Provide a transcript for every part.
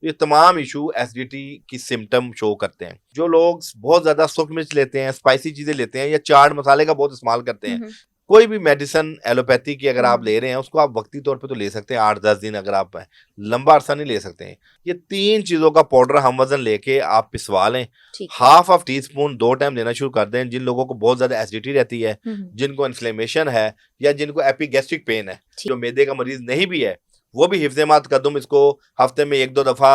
ये तमाम issue acidity की सिम्टम शो करते हैं। जो लोग बहुत ज्यादा सूख मिर्च लेते हैं, स्पाइसी चीजें लेते हैं या चाट मसाले का बहुत इस्तेमाल करते हैं, हम्म, कोई भी मेडिसिन एलोपैथी की अगर आप ले रहे हैं उसको आप वक्ती तौर पे तो ले सकते हैं 8-10 दिन, अगर आप लंबा अरसा नहीं ले सकते हैं। ये 3 चीजों का पाउडर हम वजन लेके आप पिसवा लें, ठीक है। Half of tea spoon 2 time लेना शुरू कर दें। जिन लोगों को बहुत ज्यादा एसिडिटी रहती है, हम्म, जिनको इन्फ्लेमेशन है या जिनको एपिगैस्ट्रिक पेन है, ठीक। जो मैदे का मरीज नहीं भी है, वो भी हिफ्ज़े-ए-मात कद्दूम इसको हफ्ते में 1-2 दफा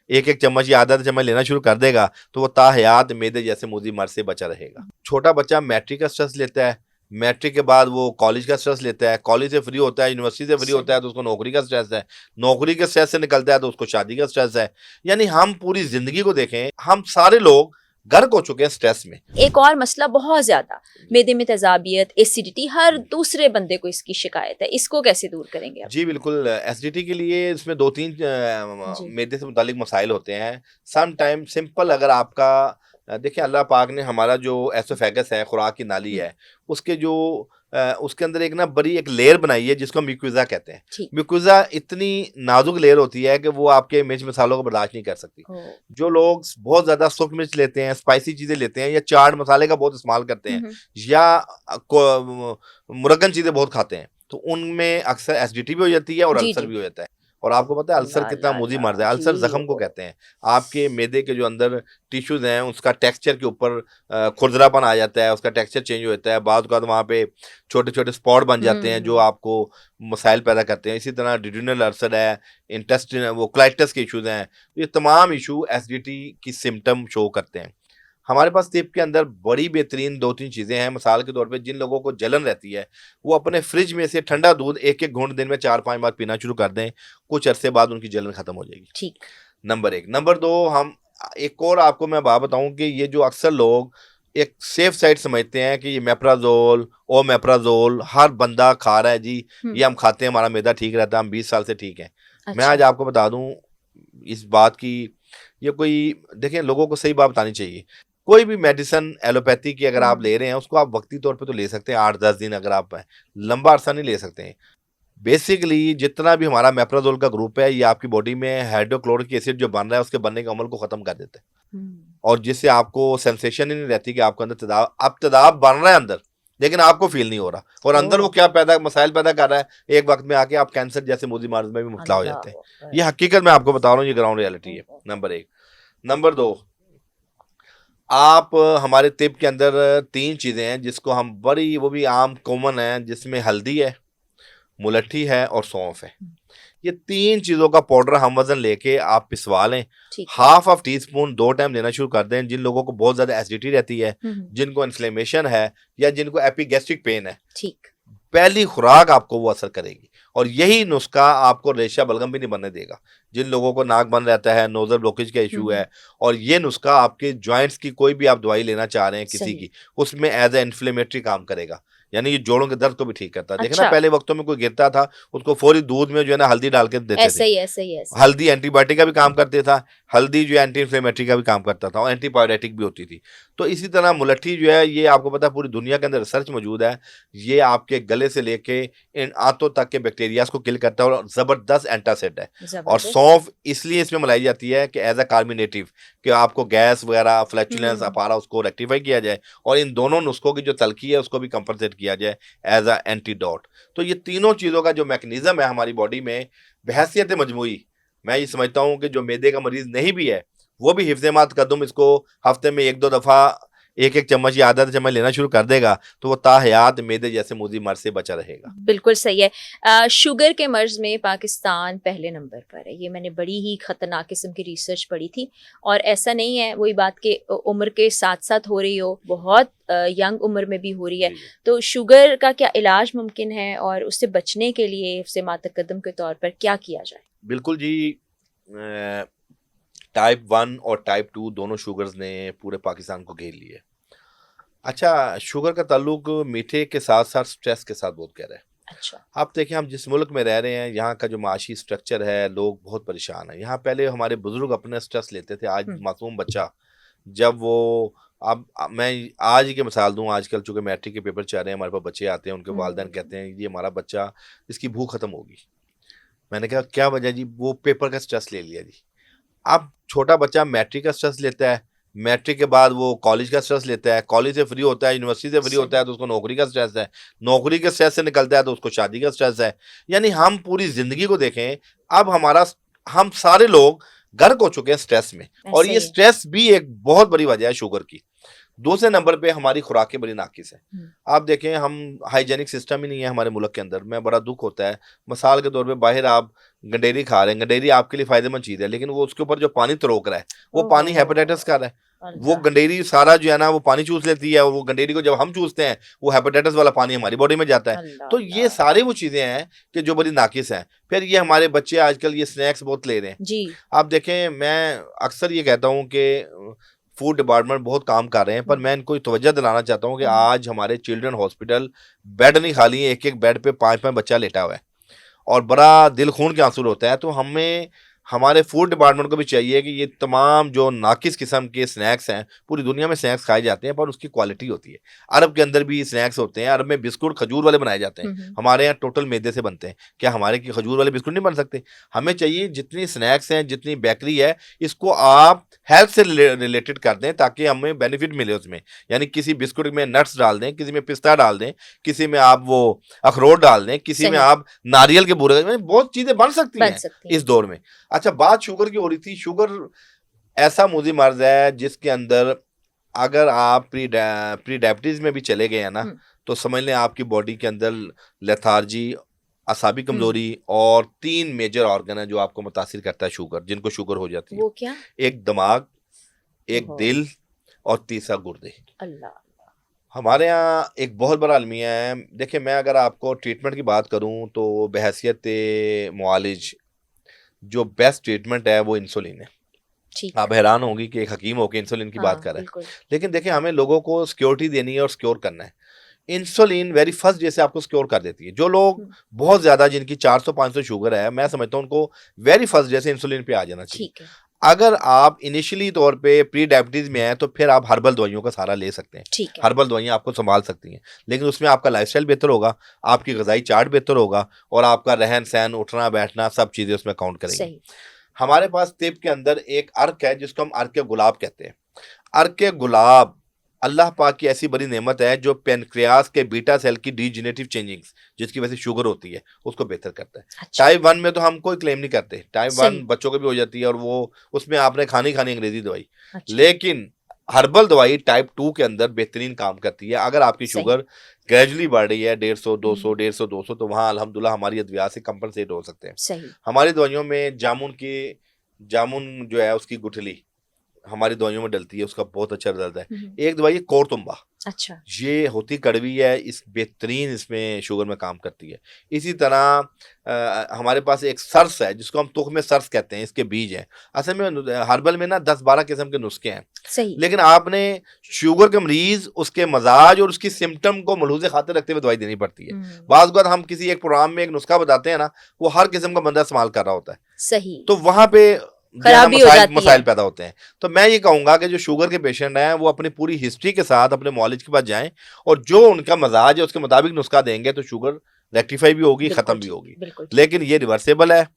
एक एक चम्मच या आधा चम्मच लेना शुरू कर देगा तो वो ताहयात मैदे जैसे मूजी मर्ज से बचा रहेगा। छोटा बच्चा मैट्रिक का स्ट्रेस लेता है, मैट्रिक के बाद वो कॉलेज का स्ट्रेस लेता है, कॉलेज से फ्री होता है, यूनिवर्सिटी से फ्री होता है तो उसको नौकरी का स्ट्रेस है, नौकरी के स्ट्रेस से निकलता है तो उसको शादी का स्ट्रेस है। यानी हम पूरी जिंदगी को देखें, हम सारे लोग गर्क हो चुके हैं स्ट्रेस में। एक और मसला बहुत ज्यादा, मैदे में तेजाबियत, एसिडिटी, हर दूसरे बंदे को इसकी शिकायत है, इसको कैसे दूर करेंगे आप? जी बिल्कुल, एसिडिटी के लिए इसमें 2-3 जी। मैदे से मुतालिक मसाइल होते हैं। सम टाइम सिंपल, अगर आपका देखिए अल्लाह पाक ने हमारा जो एसोफेगस है, खुराक की नाली है, उसके जो उसके अंदर एक ना बड़ी एक लेयर बनाई है जिसको म्यूकोजा कहते हैं। ठीक। म्यूकोजा इतनी नाजुक लेयर होती है कि वो आपके मिर्च मसालों को बर्दाश्त नहीं कर सकती। ओ, जो लोग बहुत ज्यादा सूख मिर्च लेते हैं, स्पाइसी चीजें लेते हैं या चाट मसाले का बहुत इस्तेमाल करते हैं या मुरगन चीजें बहुत खाते हैं तो उनमें अक्सर एसिडिटी भी हो जाती है और जी अल्सर जी। भी हो जाता है। और आपको पता है अल्सर ला कितना ला मुजी ला मर्ज है, जी। अल्सर जख्म को कहते हैं। आपके मैदे के जो अंदर टिश्यूज हैं उसका टेक्सचर के ऊपर खुरदरापन आ जाता है, उसका टेक्सचर चेंज हो जाता है, बाद वहाँ पे छोटे छोटे स्पॉट बन जाते हैं जो आपको मसाइल पैदा करते हैं। इसी तरह डिड्यूनल अल्सर है, इंटेस्टिन, वो क्लाइटस के इशूज हैं। ये तमाम इशू एसिडिटी की सिम्टम शो करते हैं। हमारे पास टिप के अंदर बड़ी बेहतरीन 2-3 चीज़ें हैं। मिसाल के तौर पे जिन लोगों को जलन रहती है वो अपने फ्रिज में से ठंडा दूध एक एक घूंट दिन में 4-5 बार पीना शुरू कर दें, कुछ अरसे बाद उनकी जलन खत्म हो जाएगी। ठीक। नंबर 1। नंबर 2, हम एक और आपको मैं बात बताऊं कि ये जो अक्सर लोग एक सेफ साइड समझते हैं कि ये मेप्राजोल ओमेप्राजोल हर बंदा खा रहा है जी, ये हम खाते हैं हमारा मैदा ठीक रहता है, हम 20 साल से ठीक हैं। मैं आज अच्छा। आपको बता दूं इस बात की, ये कोई, देखें लोगों को सही बात बतानी चाहिए। कोई भी मेडिसिन एलोपैथी की अगर आप ले रहे हैं उसको आप वक्ती तौर पे तो ले सकते हैं 8-10 दिन, अगर आप लंबा अरसा नहीं ले सकते हैं। बेसिकली जितना भी हमारा मेप्राजोल का ग्रुप है ये आपकी बॉडी में हाइड्रोक्लोरिक एसिड जो बन रहा है उसके बनने के अमल को खत्म कर देता है और जिससे आपको सेंसेशन ही नहीं रहती कि आपके अंदर तेजाब, अब तेजाब बन रहा है अंदर लेकिन आपको फील नहीं हो रहा, और अंदर वो क्या मसाइल पैदा कर रहा है, एक वक्त में आके आप कैंसर जैसे मोदी मार्ग में भी मुब्तला हो जाते हैं। ये हकीकत मैं आपको बता रहा हूँ, ये ग्राउंड रियलिटी है। नंबर 1। नंबर 2, आप हमारे तिब के अंदर 3 चीजें हैं जिसको हम बड़ी, वो भी आम कॉमन है, जिसमें हल्दी है, मुलट्ठी है और सौंफ है। ये 3 चीजों का पाउडर हम वजन लेके आप पिसवा लें, half of tea spoon 2 time लेना शुरू कर दें। जिन लोगों को बहुत ज्यादा एसिडिटी रहती है, जिनको इन्फ्लेमेशन है या जिनको एपिगैस्ट्रिक पेन है, ठीक, पहली खुराक आपको वो असर करेगी और यही नुस्खा आपको रेशा बलगम भी नहीं बनने देगा। जिन लोगों को नाक बंद रहता है, नोजल ब्लॉकेज का इशू है, और ये नुस्खा आपके जॉइंट्स की कोई भी आप दवाई लेना चाह रहे हैं किसी की, उसमें एज ए इन्फ्लेमेटरी काम करेगा, यानी ये जोड़ों के दर्द को भी ठीक करता है। देखना पहले वक्तों में कोई गिरता था उसको फौरी दूध में जो है ना हल्दी डाल के देते थे। ऐसे ही हल्दी एंटीबायोटिक का भी काम करते था, हल्दी जो है एंटी इन्फ्लेमेटरी का भी काम करता था और एंटीबायोटिक भी होती थी। तो इसी तरह मुलट्ठी जो है, ये आपको पता है पूरी दुनिया के अंदर रिसर्च मौजूद है, ये आपके गले से लेके इन आंतों तक के बैक्टीरियाज को किल करता है और जबरदस्त एंटासिड है। और सौंफ इसलिए इसमें मिलाई जाती है कि एज अ कार्मिनेटिव, कि आपको गैस वगैरह फ्लैचुलेंस अपारा उसको रेक्टिफाई किया जाए और इन दोनों नुस्खों की जो तलखी है उसको भी कंपनसेट किया जाए एज अ एंटीडोट। तो ये तीनों चीज़ों का जो मैकेनिज्म है हमारी बॉडी में बहैसियत मजमूई, मैं ये समझता हूँ कि जो मैदे का मरीज नहीं भी है वो भी हिफ्ज़े-ए-मात कद्दूम इसको हफ्ते में 1-2 दफा एक एक चम्मच या आधा चम्मच लेना शुरू कर देगा तो वो ताहयात मैदे जैसे मूजी मर्ज से बचा रहेगा। बिल्कुल सही है। शुगर के मर्ज में पाकिस्तान पहले नंबर पर है, ये मैंने बड़ी ही खतरनाक किस्म की रिसर्च पढ़ी थी। और ऐसा नहीं है वही बात के उम्र के साथ साथ हो रही हो, बहुत यंग उम्र में भी हो रही है। तो शुगर का क्या इलाज मुमकिन है और उससे बचने के लिए हिफ्ज़े-ए-मात कद्दूम के तौर पर क्या किया जाए? बिल्कुल जी, टाइप 1 और टाइप 2 दोनों शुगर्स ने पूरे पाकिस्तान को घेर लिया है। अच्छा, शुगर का ताल्लुक मीठे के साथ साथ स्ट्रेस के साथ बहुत गहरा है। अच्छा, आप देखें हम जिस मुल्क में रह रहे हैं यहाँ का जो माशी स्ट्रक्चर है, लोग बहुत परेशान हैं। यहाँ पहले हमारे बुजुर्ग अपने स्ट्रेस लेते थे, आज मासूम बच्चा जब वो, अब मैं आज की मिसाल दूं, आजकल चूंकि मैट्रिक के पेपर चल रहे हैं, हमारे पास बच्चे आते हैं, उनके वालिदैन कहते हैं ये हमारा बच्चा, इसकी भूख खत्म होगी। मैंने कहा क्या वजह जी? वो पेपर का स्ट्रेस ले लिया जी। अब छोटा बच्चा मैट्रिक का स्ट्रेस लेता है, मैट्रिक के बाद वो कॉलेज का स्ट्रेस लेता है, कॉलेज से फ्री होता है, यूनिवर्सिटी से फ्री होता है तो उसको नौकरी का स्ट्रेस है, नौकरी के स्ट्रेस से निकलता है तो उसको शादी का स्ट्रेस है। यानी हम पूरी जिंदगी को देखें, अब हम सारे लोग गर्क हो चुके हैं स्ट्रेस में, और ये स्ट्रेस भी एक बहुत बड़ी वजह है शुगर की। दूसरे नंबर पे हमारी खुराकें बड़ी नाकिस है। आप देखें, हम हाइजेनिक सिस्टम ही नहीं है हमारे मुल्क के अंदर, में बड़ा दुख होता है। मिसाल के तौर पे बाहर आप गंडेरी खा रहे हैं, गंडेरी आपके लिए फायदेमंद चीज है, लेकिन वो उसके ऊपर जो पानी तरोक रहा है वो पानी हेपेटाइटिस का रहा है। वो गंडेरी सारा जो है ना वो पानी चूस लेती है, और वो गंडेरी को जब हम चूसते हैं वो हेपेटाइटिस वाला पानी हमारी बॉडी में जाता है। तो ये सारी वो चीजें हैं कि जो बड़ी नाकिस हैं। फिर ये हमारे बच्चे आजकल ये स्नैक्स बहुत ले रहे हैं जी। आप देखें, मैं अक्सर ये कहता हूँ कि फूड डिपार्टमेंट बहुत काम कर रहे हैं, पर मैं इनको तवज्जो दिलाना चाहता हूँ कि आज हमारे चिल्ड्रन हॉस्पिटल बेड नहीं खाली है, एक एक बेड पे 5-5 बच्चा लेटा हुआ है, और बड़ा दिल खून के आंसू होता है। तो हमें हमारे फूड डिपार्टमेंट को भी चाहिए कि ये तमाम जो नाकिस किस्म के स्नैक्स हैं, पूरी दुनिया में स्नैक्स खाए जाते हैं पर उसकी क्वालिटी होती है। अरब के अंदर भी स्नैक्स होते हैं, अरब में बिस्कुट खजूर वाले बनाए जाते हैं, हमारे यहाँ टोटल मैदे से बनते हैं। क्या हमारे की खजूर वाले बिस्कुट नहीं बन सकते? हमें चाहिए जितनी स्नैक्स हैं, जितनी बेकरी है, इसको आप हेल्थ से रिलेटेड कर दें ताकि हमें बेनिफिट मिले उसमें। यानी किसी बिस्कुट में नट्स डाल दें, किसी में पिस्ता डाल दें, किसी में आप वो अखरोट डाल दें, किसी में आप नारियल के बूरे, बहुत चीजें बन सकती हैं इस दौर में। अच्छा, बात शुगर की हो रही थी। शुगर ऐसा मुजी मर्ज है जिसके अंदर अगर आप प्री डायबिटीज में भी चले गए हैं ना, तो समझ लें आपकी बॉडी के अंदर लेथार्जी, असाबी कमजोरी और 3 मेजर ऑर्गन है जो आपको मुतासिर करता है शुगर, जिनको शुगर हो जाती है। वो क्या? एक दिमाग, एक दिल और तीसरा गुर्दे। अल्लाह। हमारे यहाँ एक बहुत बड़ा अलमिया है। देखिए, मैं अगर आपको ट्रीटमेंट की बात करूं तो बहैसियत मुआलिज जो बेस्ट ट्रीटमेंट है वो इंसुलिन है। आप हैरान होंगी कि एक हकीम होकर इंसुलिन की बात कर रहे हैं, लेकिन देखिए हमें लोगों को सिक्योरिटी देनी है और सिक्योर करना है। इंसुलिन वेरी फर्स्ट जैसे आपको सिक्योर कर देती है। जो लोग बहुत ज्यादा, जिनकी 400-500 शुगर है, मैं समझता हूं उनको वेरी फर्स्ट जैसे इंसुलिन पे आ जाना चाहिए। अगर आप इनिशियली तौर पे प्री डायबिटीज में हैं तो फिर आप हर्बल दवाइयों का सहारा ले सकते हैं। हर्बल दवाइयां आपको संभाल सकती हैं, लेकिन उसमें आपका लाइफस्टाइल बेहतर होगा, आपकी ग़िज़ाई चार्ट बेहतर होगा, और आपका रहन सहन, उठना बैठना, सब चीजें उसमें काउंट करेंगी। हमारे पास तिब के अंदर एक अर्क है जिसको हम अर्क गुलाब कहते हैं। अर्क गुलाब अल्लाह पाक की ऐसी बड़ी नेमत है जो पेनक्रियास के बीटा सेल की डीजेनरेटिव चेंजिंग्स, जिसकी वजह से शुगर होती है, उसको बेहतर करता है। अच्छा। टाइप 1 में तो हम कोई क्लेम नहीं करते, टाइप 1 बच्चों को भी हो जाती है, और वो उसमें आपने खानी अंग्रेजी दवाई। अच्छा। लेकिन हर्बल दवाई टाइप 2 के अंदर बेहतरीन काम करती है। अगर आपकी शुगर ग्रेजुअली बढ़ रही है 150, 200, 150, 200, तो वहाँ अल्हम्दुलिल्लाह हमारी अद्विया से कंपनसेट हो सकते हैं। हमारी दवाइयों में जामुन जो है उसकी गुठली हमारी दवाइयों में डलती है, उसका बहुत अच्छा रिजल्ट है। एक दवाई है कोरतुम्बा। अच्छा। ये होती कड़वी है, इस बेहतरीन इसमें शुगर में काम करती है। इसी तरह हमारे पास एक सर्स है जिसको हम तुख में सर्स कहते हैं, इसके बीज हैं। असल में हर्बल में ना 10-12 किस्म के नुस्खे हैं। सही। लेकिन आपने शुगर के मरीज उसके मजाज और उसकी सिम्टम को मलहूज़े खातिर रखते हुए दवाई देनी पड़ती है। बाज़ बात हम किसी एक प्रोग्राम में एक नुस्खा बताते हैं ना, वो हर किस्म का बंदा इस्तेमाल कर रहा होता है। सही। तो वहां पे मसाइल पैदा होते हैं। तो मैं ये कहूंगा कि जो शुगर के पेशेंट हैं वो अपनी पूरी हिस्ट्री के साथ अपने मौलिज के पास जाएं, और जो उनका मजाज है उसके मुताबिक नुस्खा देंगे तो शुगर रेक्टिफाई भी होगी, खत्म भी होगी। लेकिन ये रिवर्सेबल है।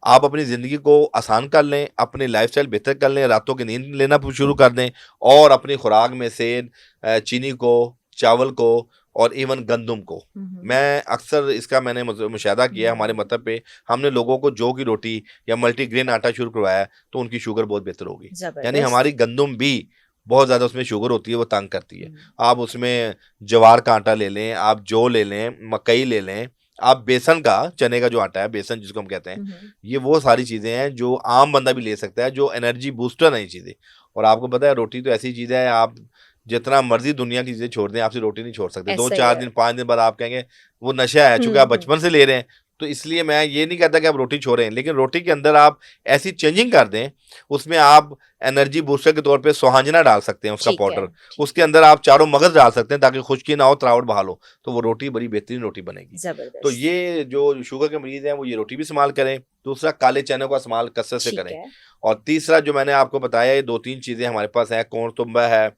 आप अपनी जिंदगी को आसान कर लें, अपनी लाइफस्टाइल बेहतर कर लें, रातों की नींद लेना शुरू कर दें, और अपनी खुराक में से चीनी को, चावल को और इवन गंदम को, मैं अक्सर इसका मैंने मुशाहिदा किया है हमारे मतलब पे, हमने लोगों को जौ की रोटी या मल्टीग्रेन आटा शुरू करवाया तो उनकी शुगर बहुत बेहतर होगी। यानी हमारी गंदम भी बहुत ज़्यादा उसमें शुगर होती है, वो तंग करती है। आप उसमें ज्वार का आटा ले लें, आप जौ ले लें, मकई ले लें, आप बेसन का, चने का जो आटा है, बेसन जिसको हम कहते हैं, ये वो सारी चीज़ें हैं जो आम बंदा भी ले सकता है, जो एनर्जी बूस्टर नहीं चीज़ें। और आपको पता है रोटी तो ऐसी चीज़ है, आप जितना मर्जी दुनिया की चीजें छोड़ दें, आपसे रोटी नहीं छोड़ सकते। 2-4 दिन 5 दिन बाद आप कहेंगे वो नशा है, चूंकि आप बचपन से ले रहे हैं। तो इसलिए मैं ये नहीं कहता कि आप रोटी छोड़ें, लेकिन रोटी के अंदर आप ऐसी चेंजिंग कर दें, उसमें आप एनर्जी बूस्टर के तौर पे सोहाजना डाल सकते हैं, उसका पाउडर, उसके अंदर आप चारों मगज डाल सकते हैं ताकि खुश्की ना हो, तरावट बहाल हो, तो वो रोटी बड़ी बेहतरीन रोटी बनेगी। तो ये जो शुगर के मरीज हैं वो ये रोटी भी इस्तेमाल करें। दूसरा, काले चने का इस्तेमाल कसरत से करें। और तीसरा जो मैंने आपको बताया, ये 2-3 चीजें हमारे पास है, कोरतुम्बा है,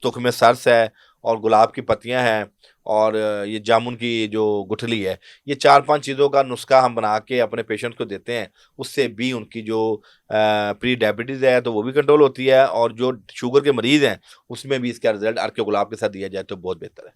तुख में सर्स है, और गुलाब की पत्तियां हैं, और ये जामुन की जो गुठली है, ये 4-5 चीज़ों का नुस्खा हम बना के अपने पेशेंट को देते हैं। उससे भी उनकी जो प्री डायबिटीज़ है तो वो भी कंट्रोल होती है, और जो शुगर के मरीज़ हैं उसमें भी इसका रिज़ल्ट अर्के गुलाब के साथ दिया जाए तो बहुत बेहतर है।